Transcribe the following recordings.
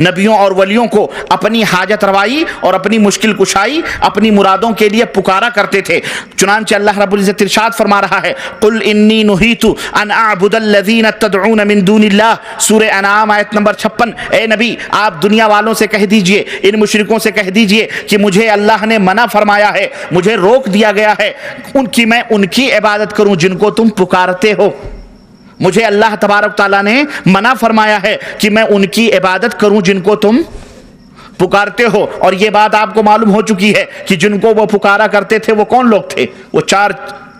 نبیوں اور ولیوں کو اپنی حاجت روائی اور اپنی مشکل کشائی اپنی مرادوں کے لیے پکارا کرتے تھے۔ چنانچہ اللہ رب العزت ارشاد فرما رہا ہے قل انی نہیت ان اعبد الذین تدعون من دون اللہ، سورہ انعام آیت نمبر 56۔ اے نبی آپ دنیا والوں سے کہہ دیجئے، ان مشرکوں سے کہہ دیجئے کہ مجھے اللہ نے منع فرمایا ہے، مجھے روک دیا گیا ہے میں ان کی عبادت کروں جن کو تم پکارتے ہو۔ مجھے اللہ تبارک تعالیٰ نے منع فرمایا ہے کہ میں ان کی عبادت کروں جن کو تم پکارتے ہو۔ اور یہ بات آپ کو معلوم ہو چکی ہے کہ جن کو وہ پکارا کرتے تھے وہ کون لوگ تھے؟ وہ 4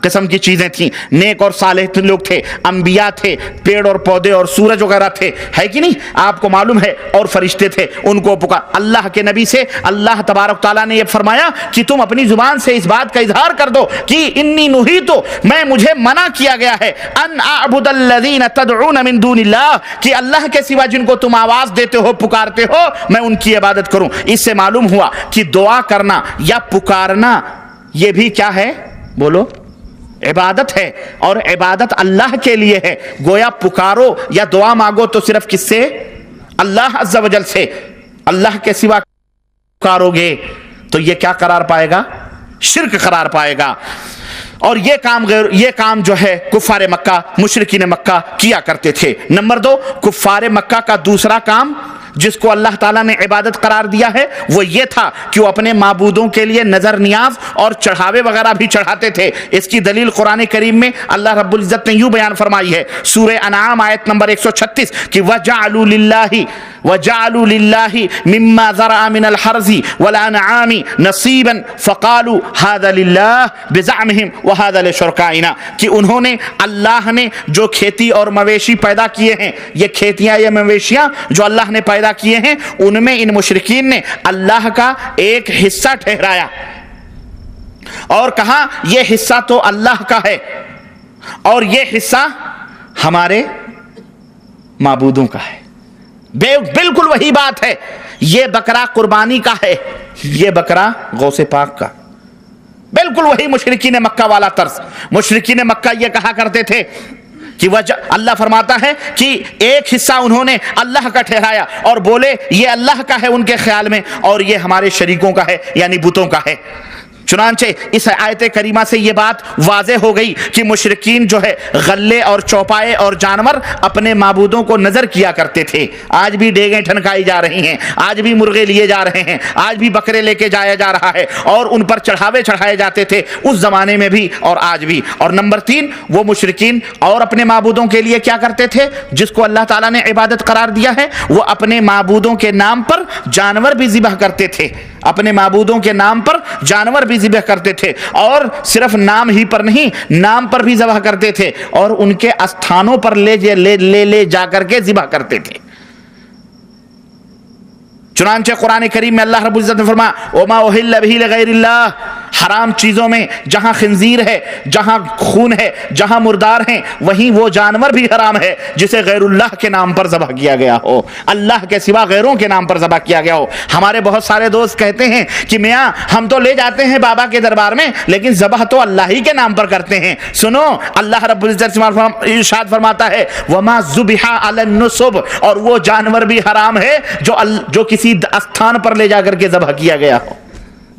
قسم کی چیزیں تھیں، نیک اور صالح لوگ تھے، انبیاء تھے، پیڑ اور پودے اور سورج وغیرہ تھے، ہے کہ نہیں؟ آپ کو معلوم ہے، اور فرشتے تھے، ان کو پکار۔ اللہ کے نبی سے اللہ تبارک تعالیٰ نے یہ فرمایا کہ تم اپنی زبان سے اس بات کا اظہار کر دو کہ انی نہیتو، مجھے منع کیا گیا ہے، ان اعبد الذین تدعون من دون اللہ، کہ اللہ کے سوا جن کو تم آواز دیتے ہو پکارتے ہو میں ان کی عبادت کروں۔ اس سے معلوم ہوا کہ دعا کرنا یا پکارنا یہ بھی کیا ہے؟ بولو، عبادت ہے، اور عبادت اللہ کے لیے ہے۔ گویا پکارو یا دعا مانگو تو صرف کس سے؟ اللہ عز و جل سے۔ اللہ کے سوا پکارو گے تو یہ کیا قرار پائے گا؟ شرک قرار پائے گا۔ اور یہ کام جو ہے کفار مکہ، مشرکین مکہ کیا کرتے تھے۔ نمبر 2، کفار مکہ کا دوسرا کام جس کو اللہ تعالیٰ نے عبادت قرار دیا ہے وہ یہ تھا کہ وہ اپنے معبودوں کے لیے نظر نیاز اور چڑھاوے وغیرہ بھی چڑھاتے تھے۔ اس کی دلیل قرآن کریم میں اللہ رب العزت نے یوں بیان فرمائی ہے، سورہ انعام آیت نمبر 136 کہ وَجَعَلُوا لِلَّهِ مِمَّا ذَرَأَ مِنَ الْحَرْثِ وَالْأَنْعَامِ نَصِيبًا فَقَالُوا هَذَا لِلَّهِ بِزَعْمِهِمْ وَهَذَا لِشُرَكَائِنَا، کہ انہوں نے اللہ نے جو کھیتی اور مویشی پیدا کیے ہیں، یہ کھیتیاں یا مویشیاں جو اللہ نے پیدا کیے ہیں، ان میں ان مشرکین نے اللہ کا ایک حصہ ٹھہرایا اور کہا یہ حصہ تو اللہ کا ہے اور یہ حصہ ہمارے معبودوں کا ہے۔ بالکل وہی بات ہے، یہ بکرا قربانی کا ہے، یہ بکرا غوث پاک کا۔ بالکل وہی مشرکین مکہ والا طرز۔ مشرکین مکہ یہ کہا کرتے تھے کہ اللہ فرماتا ہے کہ ایک حصہ انہوں نے اللہ کا ٹھہرایا اور بولے یہ اللہ کا ہے ان کے خیال میں اور یہ ہمارے شریکوں کا ہے یعنی بتوں کا ہے۔ چنانچہ اس آیت کریمہ سے یہ بات واضح ہو گئی کہ مشرکین جو ہے غلے اور چوپائے اور جانور اپنے معبودوں کو نظر کیا کرتے تھے۔ آج بھی ڈیگیں ٹھنکائی جا رہی ہیں، آج بھی مرغے لیے جا رہے ہیں، آج بھی بکرے لے کے جایا جا رہا ہے اور ان پر چڑھاوے چڑھائے جاتے تھے اس زمانے میں بھی اور آج بھی۔ اور نمبر 3، وہ مشرکین اور اپنے معبودوں کے لیے کیا کرتے تھے جس کو اللہ تعالیٰ نے عبادت قرار دیا ہے؟ وہ اپنے معبودوں کے نام پر جانور بھی ذبح کرتے تھے، اپنے معبودوں کے نام پر جانور بھی ذبح کرتے تھے، اور صرف نام ہی پر نہیں، نام پر بھی ذبح کرتے تھے اور ان کے استھانوں پر لے جا کر کے ذبح کرتے تھے۔ چنانچہ قرآن کریم میں اللہ رب العزت نے فرمایا وَمَا أُحِلَّ بِهِ لِغَيْرِ اللَّهِ، حرام چیزوں میں جہاں خنزیر ہے، جہاں خون ہے، جہاں مردار ہیں، وہیں وہ جانور بھی حرام ہے جسے غیر اللہ کے نام پر ذبح کیا گیا ہو، اللہ کے سوا غیروں کے نام پر ذبح کیا گیا ہو۔ ہمارے بہت سارے دوست کہتے ہیں کہ میاں ہم تو لے جاتے ہیں بابا کے دربار میں لیکن ذبح تو اللہ ہی کے نام پر کرتے ہیں۔ سنو، اللہ رب العزت ارشاد فرماتا ہے وَمَا ذُبِحَ عَلَى النُّصُبِ، اور وہ جانور بھی حرام ہے جو کسی استھان پر لے جا کر کے ذبح کیا گیا ہو۔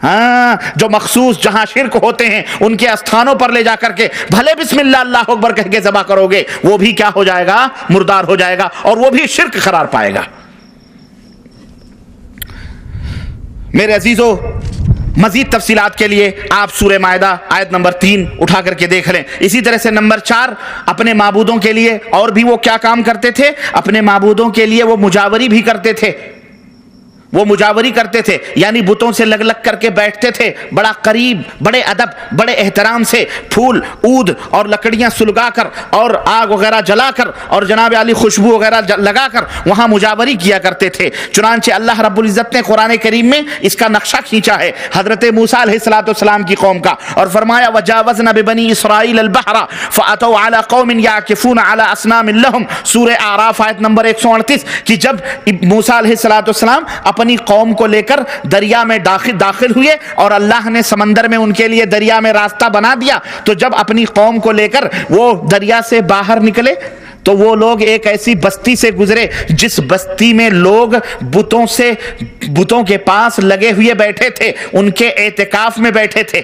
ہاں، جو مخصوص جہاں شرک ہوتے ہیں ان کے استھانوں پر لے جا کر کے بھلے بسم اللہ اللہ اکبر کہہ کے ذبح کرو گے، وہ بھی کیا ہو جائے گا؟ مردار ہو جائے گا اور وہ بھی شرک قرار پائے گا۔ میرے عزیزو، مزید تفصیلات کے لیے آپ سورہ مائدہ آیت نمبر 3 اٹھا کر کے دیکھ لیں۔ اسی طرح سے نمبر 4، اپنے معبودوں کے لیے اور بھی وہ کیا کام کرتے تھے؟ اپنے معبودوں کے لیے وہ مجاوری بھی کرتے تھے۔ وہ مجاوری کرتے تھے یعنی بتوں سے لگ کر کے بیٹھتے تھے، بڑا قریب، بڑے ادب، بڑے احترام سے پھول عود اور لکڑیاں سلگا کر اور آگ وغیرہ جلا کر اور جناب علی خوشبو وغیرہ لگا کر وہاں مجاوری کیا کرتے تھے۔ چنانچہ اللہ رب العزت نے قرآن کریم میں اس کا نقشہ کھینچا ہے حضرت موسیٰ علیہ السلام کی قوم کا، اور فرمایا وَجَاوَزْنَا بِبَنِي إِسْرَائِيلَ الْبَحْرَ فَأَتَوْا عَلَى قَوْمٍ يَعْكِفُونَ عَلَى أَصْنَامٍ لَهُمْ، سورہ اعراف آیت نمبر 138، کہ جب موسیٰ علیہ السلام اپنی قوم کو لے کر دریا میں داخل ہوئے اور اللہ نے سمندر میں ان کے لیے دریا میں راستہ بنا دیا، تو جب اپنی قوم کو لے کر وہ دریا سے باہر نکلے تو وہ لوگ ایک ایسی بستی سے گزرے جس بستی میں لوگ بتوں کے پاس لگے ہوئے بیٹھے تھے، ان کے اعتکاف میں بیٹھے تھے،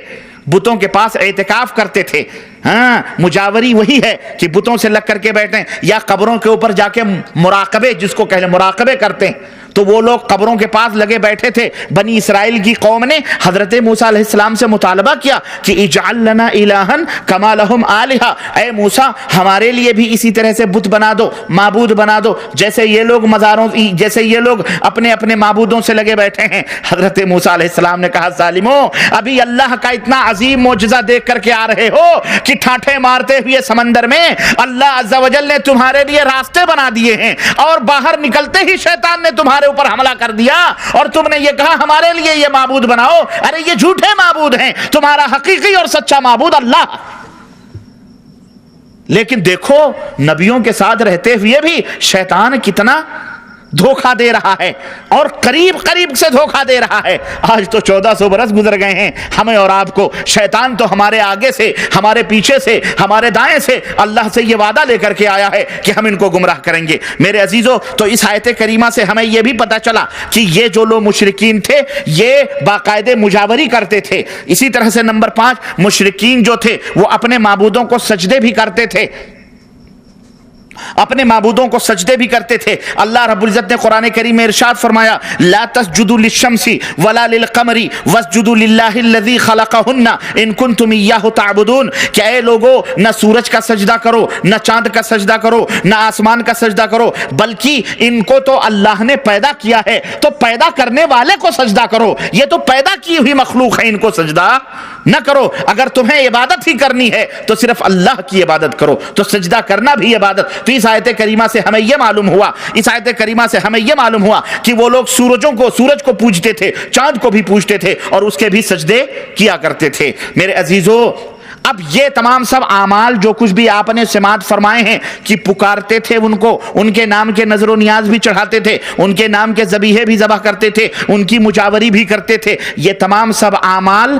بتوں کے پاس اعتکاف کرتے تھے۔ ہاں، مجاوری وہی ہے کہ بتوں سے لگ کر کے بیٹھیں یا قبروں کے اوپر جا کے مراقبے، جس کو کہتے ہیں مراقبے کرتے ہیں، تو وہ لوگ قبروں کے پاس لگے بیٹھے تھے۔ بنی اسرائیل کی قوم نے حضرت موسیٰ علیہ السلام سے مطالبہ کیا کہ اجعل لنا الہا کما لہم آلہہ، اے موسیٰ ہمارے لیے بھی اسی طرح سے بت بنا دو، معبود بنا دو، جیسے یہ لوگ اپنے اپنے معبودوں سے لگے بیٹھے ہیں۔ حضرت موسیٰ علیہ السلام نے کہا ظالموں، ابھی اللہ کا اتنا عظیم معجزہ دیکھ کر کے آ رہے ہو کہ ٹھاٹھے مارتے ہوئے سمندر میں اللہ عز و جل نے تمہارے لیے راستے بنا دیے ہیں، اور باہر نکلتے ہی شیطان نے تمہارے اوپر حملہ کر دیا، اور تم نے یہ کہا ہمارے لیے یہ معبود بناؤ۔ ارے یہ جھوٹے معبود ہیں، تمہارا حقیقی اور سچا معبود اللہ۔ لیکن دیکھو نبیوں کے ساتھ رہتے ہوئے بھی شیطان کتنا دھوکہ دے رہا ہے، اور قریب سے دھوکہ دے رہا ہے۔ آج تو 1400 برس گزر گئے ہیں ہمیں اور آپ کو، شیطان تو ہمارے آگے سے، ہمارے پیچھے سے، ہمارے دائیں سے اللہ سے یہ وعدہ لے کر کے آیا ہے کہ ہم ان کو گمراہ کریں گے۔ میرے عزیزو، تو اس آیت کریمہ سے ہمیں یہ بھی پتہ چلا کہ یہ جو لوگ مشرکین تھے یہ باقاعدہ مجاوری کرتے تھے۔ اسی طرح سے نمبر 5، مشرکین جو تھے وہ اپنے معبودوں کو سجدے بھی کرتے تھے، اپنے معبودوں کو سجدے بھی کرتے تھے۔ اللہ رب العزت نے قرآن کریم میں ارشاد فرمایا لا تسجدوا للشمس ولا للقمر واسجدوا للہ الذی خلقہن ان کنتم ایاہ تعبدون، کہ اے لوگو نہ سورج کا سجدہ کرو، نہ چاند کا سجدہ کرو، نہ آسمان کا سجدہ کرو، بلکہ ان کو تو اللہ نے پیدا کیا ہے، تو پیدا کرنے والے کو سجدہ کرو، یہ تو پیدا کی ہوئی مخلوق ہے، ان کو سجدہ نہ کرو۔ اگر تمہیں عبادت ہی کرنی ہے تو صرف اللہ کی عبادت کرو، تو سجدہ کرنا بھی عبادت۔ تو اس آیت کریمہ سے ہمیں یہ معلوم ہوا کہ وہ لوگ سورج کو پوجتے تھے، چاند کو بھی پوجتے تھے، اور اس کے بھی سجدے کیا کرتے تھے۔ میرے عزیزو، اب یہ تمام سب اعمال جو کچھ بھی آپ نے سماعت فرمائے ہیں کہ پکارتے تھے ان کو، ان کے نام کے نذر و نیاز بھی چڑھاتے تھے، ان کے نام کے ذبیحے بھی ذبح کرتے تھے، ان کی مجاوری بھی کرتے تھے، یہ تمام سب اعمال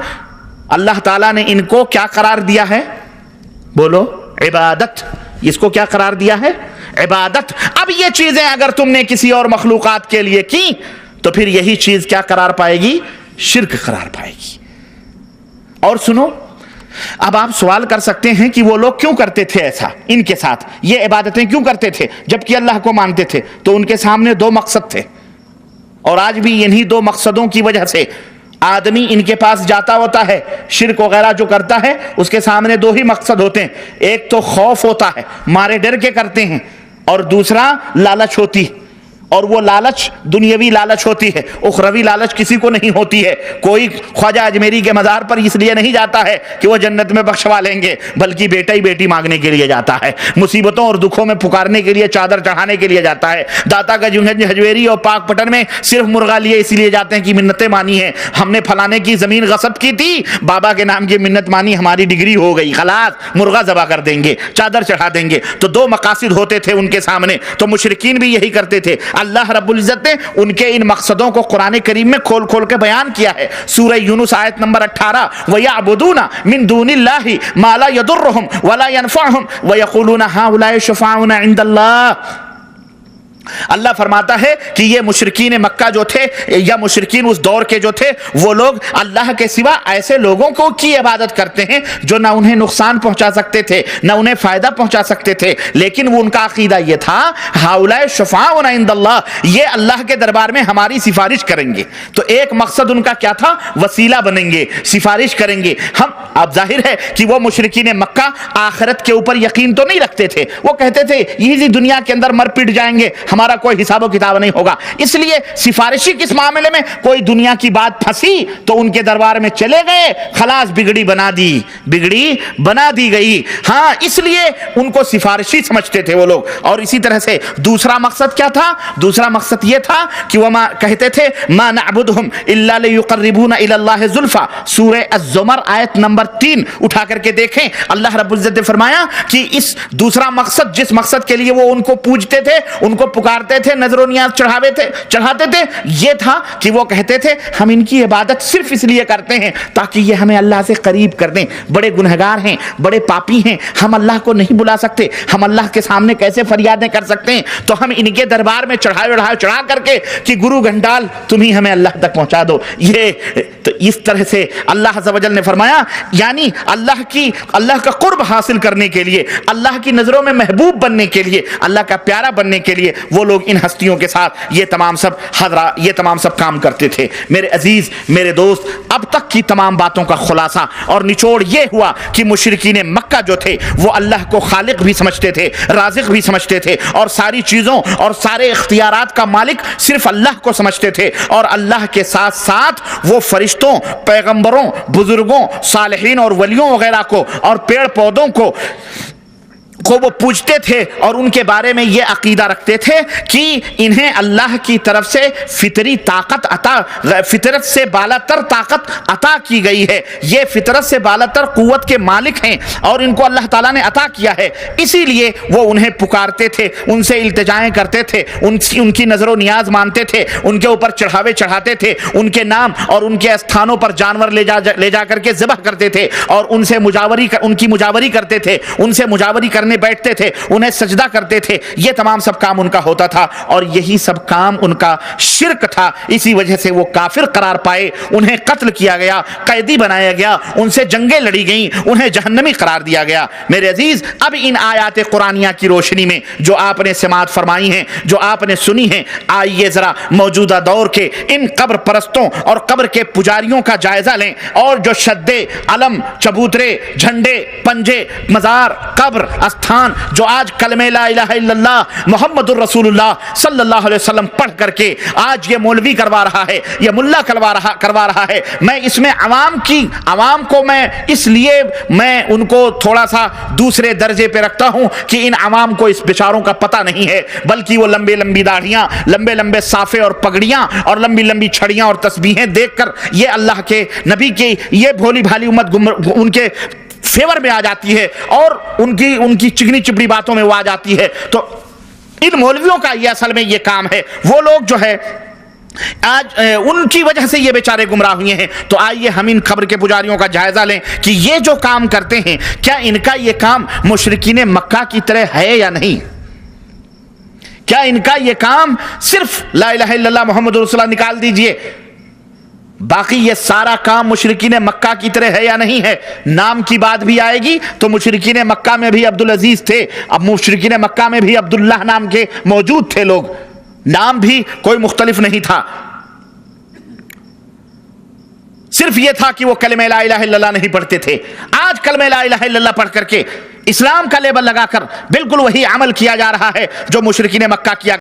اللہ تعالیٰ نے ان کو کیا قرار دیا ہے؟ بولو، عبادت۔ اس کو کیا قرار دیا ہے؟ عبادت۔ اب یہ چیزیں اگر تم نے کسی اور مخلوقات کے لیے کی تو پھر یہی چیز کیا قرار پائے گی؟ شرک قرار پائے گی۔ اور سنو، اب آپ سوال کر سکتے ہیں کہ وہ لوگ کیوں کرتے تھے ایسا، ان کے ساتھ یہ عبادتیں کیوں کرتے تھے جبکہ اللہ کو مانتے تھے؟ تو ان کے سامنے 2 مقصد تھے، اور آج بھی انہی 2 مقصدوں کی وجہ سے آدمی ان کے پاس جاتا ہوتا ہے، شرک وغیرہ جو کرتا ہے اس کے سامنے 2 ہی مقصد ہوتے ہیں، ایک تو خوف ہوتا ہے، مارے ڈر کے کرتے ہیں، اور دوسرا لالچ ہوتی ہے، اور وہ لالچ دنیاوی لالچ ہوتی ہے، اخروی لالچ کسی کو نہیں ہوتی ہے۔ کوئی خواجہ اجمیری کے مزار پر اس لیے نہیں جاتا ہے کہ وہ جنت میں بخشوا لیں گے، بلکہ بیٹا ہی بیٹی مانگنے کے لیے جاتا ہے، مصیبتوں اور دکھوں میں پکارنے کے لیے، چادر چڑھانے کے لیے جاتا ہے۔ داتا کا ہجویری اور پاک پٹن میں صرف مرغا لیے اس لیے جاتے ہیں کہ منتیں مانی ہیں، ہم نے فلانے کی زمین غصب کی تھی، بابا کے نام کی منت مانی، ہماری ڈگری ہو گئی، خلاص مرغا ذبح کر دیں گے، چادر چڑھا دیں گے۔ تو 2 مقاصد ہوتے تھے ان کے سامنے، تو مشرکین بھی یہی کرتے تھے۔ اللہ رب العزت نے ان کے ان مقصدوں کو قرآن کریم میں کھول کے بیان کیا ہے۔ سورہ یونس آیت نمبر 18، وَيَعْبُدُونَ مِن دُونِ اللَّهِ مَا لَا يَضُرُّهُمْ وَلَا يَنفَعُهُمْ وَيَقُولُونَ هَؤُلَاءِ شُفَعَاؤُنَا عِندَ اللَّهِ۔ اللہ فرماتا ہے کہ یہ مشرکین مکہ جو تھے، یا مشرکین اس دور کے جو تھے، وہ لوگ اللہ کے سوا ایسے لوگوں کو کی عبادت کرتے ہیں جو نہ انہیں نقصان پہنچا سکتے تھے نہ انہیں فائدہ پہنچا سکتے تھے، لیکن وہ ان کا عقیدہ یہ تھا ہؤلاء شفعاؤنا عند اللہ، یہ اللہ کے دربار میں ہماری سفارش کریں گے۔ تو ایک مقصد ان کا کیا تھا؟ وسیلہ بنیں گے، سفارش کریں گے ہم۔ اب ظاہر ہے کہ وہ مشرکین مکہ آخرت کے اوپر یقین تو نہیں رکھتے تھے، وہ کہتے تھے یہ دنیا کے اندر مر پٹ جائیں گے، ہمارا کوئی حساب و کتاب نہیں ہوگا، اس لیے سفارشی کس معاملے میں کوئی دنیا کی بات پھنسی تو ان کے دربار میں چلے گئے، خلاص بگڑی بنا دی گئی۔ ہاں، اس لیے ان کو سفارشی سمجھتے تھے وہ لوگ۔ اور اسی طرح سے دوسرا مقصد کیا تھا؟ دوسرا مقصد یہ تھا کہ وہ کہتے تھے ما نعبدہم الا لیقربونا الی اللہ زلفی۔ سورہ الزمر آیت نمبر 3 اٹھا کر کے دیکھیں، اللہ رب العزت نے فرمایا کہ اس دوسرا مقصد، جس مقصد کے لیے وہ ان کو پوجتے تھے، ان کو پکارتے تھے, نظر و نیاز چڑھاتے تھے, یہ تھا کہ وہ کہتے تھے ہم ان کی عبادت صرف اس لیے کرتے ہیں تاکہ یہ ہمیں اللہ سے قریب کر دیں. بڑے گنہگار ہیں, بڑے پاپی ہیں, ہم اللہ کو نہیں بلا سکتے, ہم اللہ کے سامنے کیسے فریادیں کر سکتے ہیں, تو ہم ان کے دربار میں چڑھا کر کے کہ گرو گھنٹال تم ہی ہمیں اللہ تک پہنچا دو. یہ تو اس طرح سے اللہ عز و جل نے فرمایا, یعنی اللہ کا قرب حاصل کرنے کے لیے, اللہ کی نظروں میں محبوب بننے کے لیے, اللہ کا پیارا بننے کے لیے وہ لوگ ان ہستیوں کے ساتھ یہ تمام سب کام کرتے تھے. میرے عزیز, میرے دوست, اب تک کی تمام باتوں کا خلاصہ اور نچوڑ یہ ہوا کہ مشرکین مکہ جو تھے وہ اللہ کو خالق بھی سمجھتے تھے, رازق بھی سمجھتے تھے, اور ساری چیزوں اور سارے اختیارات کا مالک صرف اللہ کو سمجھتے تھے, اور اللہ کے ساتھ ساتھ وہ فرشتوں, پیغمبروں, بزرگوں, صالحین اور ولیوں وغیرہ کو اور پیڑ پودوں کو وہ پوجتے تھے, اور ان کے بارے میں یہ عقیدہ رکھتے تھے کہ انہیں اللہ کی طرف سے فطرت سے بالا تر طاقت عطا کی گئی ہے, یہ فطرت سے بالا تر قوت کے مالک ہیں اور ان کو اللہ تعالیٰ نے عطا کیا ہے, اسی لیے وہ انہیں پکارتے تھے, ان سے التجائیں کرتے تھے, ان کی نظر و نیاز مانتے تھے, ان کے اوپر چڑھاوے چڑھاتے تھے, ان کے نام اور ان کے استھانوں پر جانور لے جا کر کے ذبح کرتے تھے, اور ان کی مجاوری کرتے تھے, ان سے مجاوری کرنے بیٹھتے تھے, انہیں سجدہ کرتے تھے. یہ تمام سب کام ان کا ہوتا تھا, اور یہی سب کام ان کا شرک تھا. اسی وجہ سے وہ کافر قرار پائے, انہیں قتل کیا گیا, قیدی بنایا گیا, ان سے جنگیں لڑی گئیں, انہیں جہنمی قرار دیا گیا. میرے عزیز, اب ان آیات قرآنیہ کی روشنی میں جو آپ نے سماعت فرمائی ہیں, جو آپ نے سنی ہیں, آئیے ذرا موجودہ دور کے ان قبر پرستوں اور قبر کے پجاریوں کا جائزہ لیں, اور جو شدے, علم, چبوترے, جھنڈے, پنجے, مزار, قبر, استھان, جو آج کلمہ لا الہ الا اللہ محمد الرسول اللہ صلی اللہ علیہ وسلم پڑھ کر کے آج یہ مولوی کروا رہا ہے, یہ ملا کروا رہا ہے, میں اس میں عوام کو میں اس لیے میں ان کو تھوڑا سا دوسرے درجے پہ رکھتا ہوں کہ ان عوام کو اس بیچاروں کا پتہ نہیں ہے, بلکہ وہ لمبی داڑھیاں, لمبے صافے اور پگڑیاں اور لمبی چھڑیاں اور تسبیحیں دیکھ کر یہ اللہ کے نبی کی یہ بھولی بھالی امت ان کے فیور میں آ جاتی ہے, اور ان کی چگنی چپڑی باتوں میں وہ آ جاتی ہے. تو ان مولویوں کا یہ اصل میں یہ کام ہے, وہ لوگ جو ہے آج ان کی وجہ سے یہ بیچارے گمراہ ہوئے ہیں. تو آئیے ہم ان قبر کے پجاریوں کا جائزہ لیں کہ یہ جو کام کرتے ہیں کیا ان کا یہ کام مشرکین مکہ کی طرح ہے یا نہیں. کیا ان کا یہ کام صرف لا الہ الا اللہ محمد رسول اللہ نکال دیجئے, باقی یہ سارا کام مشرکین مکہ کی طرح ہے یا نہیں ہے. نام کی بات بھی آئے گی تو مشرکین مکہ میں بھی عبدالعزیز تھے, اب مشرکین مکہ میں بھی عبداللہ نام کے موجود تھے لوگ, نام بھی کوئی مختلف نہیں تھا, صرف یہ تھا کہ وہ کلمہ لا الہ الا اللہ نہیں پڑھتے تھے. آج کلمہ لا الہ الا اللہ پڑھ کر کے اسلام کا لیبل لگا کر بالکل وہی عمل کیا جا رہا ہے جو مشرکین مکہ کیا